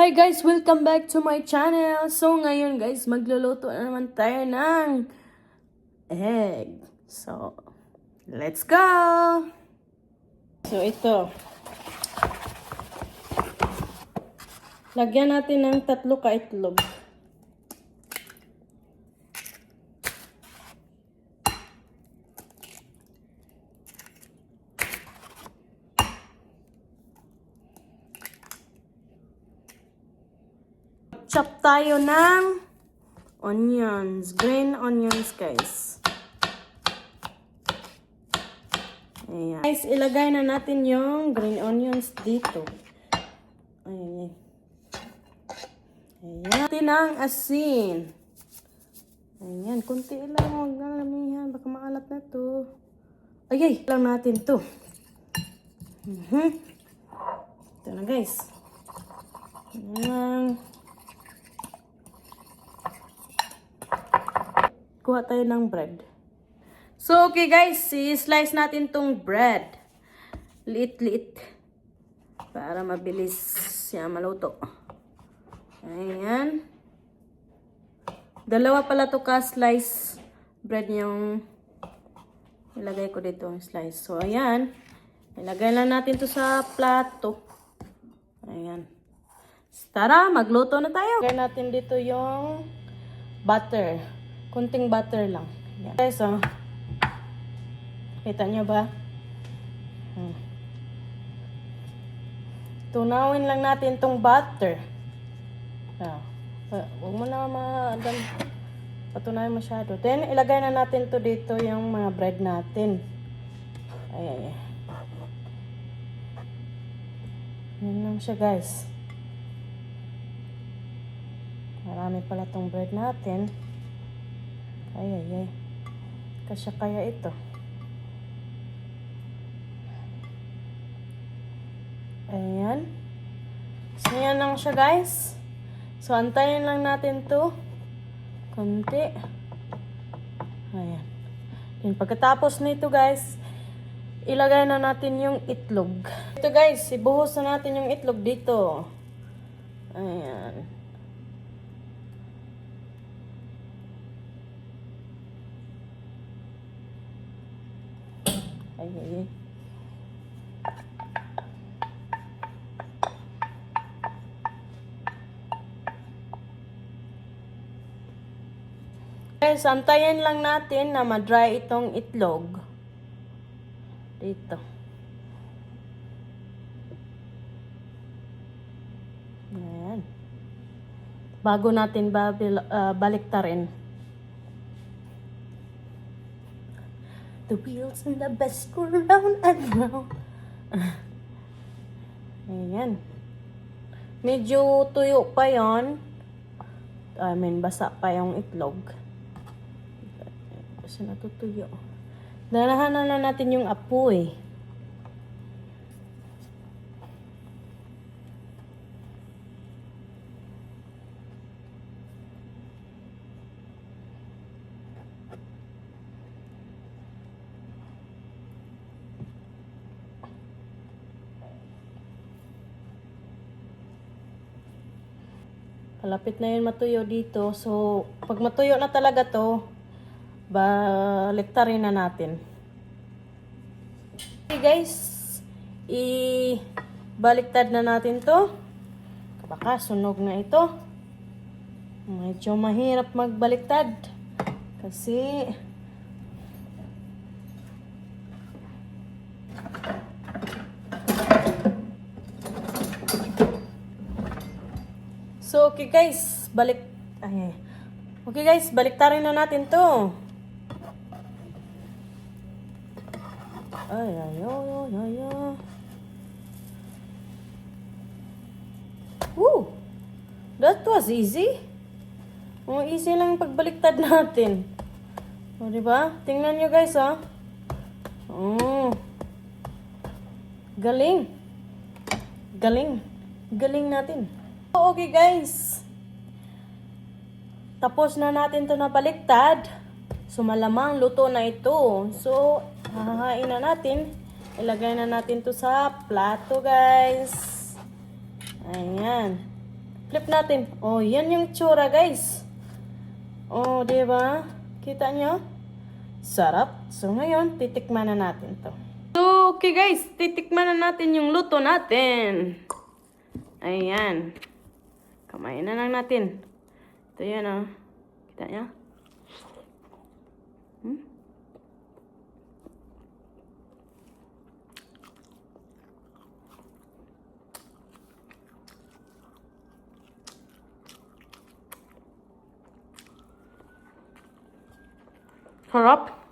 Hi guys! Welcome back to my channel! So ngayon guys, magluluto na naman tayo ng egg. So, let's go! So ito. Lagyan natin ng 3 kaitlog. Chop tayo ng onions. Green onions, guys. Ayan. Guys, ilagay na natin yung green onions dito. Ayan. Ayan. Natin ang asin. Ayan. Kunti lang. Huwag na lamihan. Baka maalat na to. Ayay. Lang natin to. Ito na, guys. Ayan. Kuha tayo ng bread. So, okay guys, i-slice natin tong bread. Liit-liit. Para mabilis siya maluto. Ayan. 2 pala to ka-slice bread yung ilagay ko dito yung slice. So, ayan. Ilagay lang natin to sa plato. Ayan. Tara, magluto na tayo. Ilagay natin dito yung butter. Kunting butter lang. Yan. Guys, oh. Kita nyo ba? Tunawin lang natin tong butter. Huwag mo na patunayan masyado. Then, ilagay na natin to dito yung mga bread natin. Ay. Yan lang siya, guys. Marami pala tong bread natin. Ay. Kasya kaya ito. Ayan. So, yan lang siya, guys. So, antayin lang natin to. Konti. Ayan. Then, pagkatapos nito, guys, ilagay na natin yung itlog. Ito, guys, ibuhos na natin yung itlog dito. Ayan. Ay. Guys, antayin lang natin na ma-dry itong itlog. Dito. Ayan. Bago natin baliktarin. The wheels and the best go round and round. Ayan. Medyo tuyo pa yon. Basa pa yung itlog. Kasi natutuyo. Dalahanan na natin yung apoy. Malapit na yun matuyo dito. So, pag matuyo na talaga to, baliktarin na natin. Okay guys, baliktad na natin to. Baka sunog na ito. Medyo mahirap magbaliktad. Kasi, so, okay guys, okay guys, baliktarin na natin to. Ay. Woo! That was easy. Easy lang yung pagbaliktad natin. O, diba? Tingnan nyo guys, ha? Galing. Galing natin. Okay guys, tapos na natin to na baliktad. So malamang luto na ito. So hahain na natin. Ilagay na natin to sa plato guys. Ayan. Flip natin. Oh, yan yung tsura, guys. Oh, di ba? Kita nyo? Sarap. So, ngayon, titikman na natin to. So, okay guys, titikman na natin yung luto natin. Ayan. Kamain na lang natin. Ito yan, oh. Kita nyo? Sarap.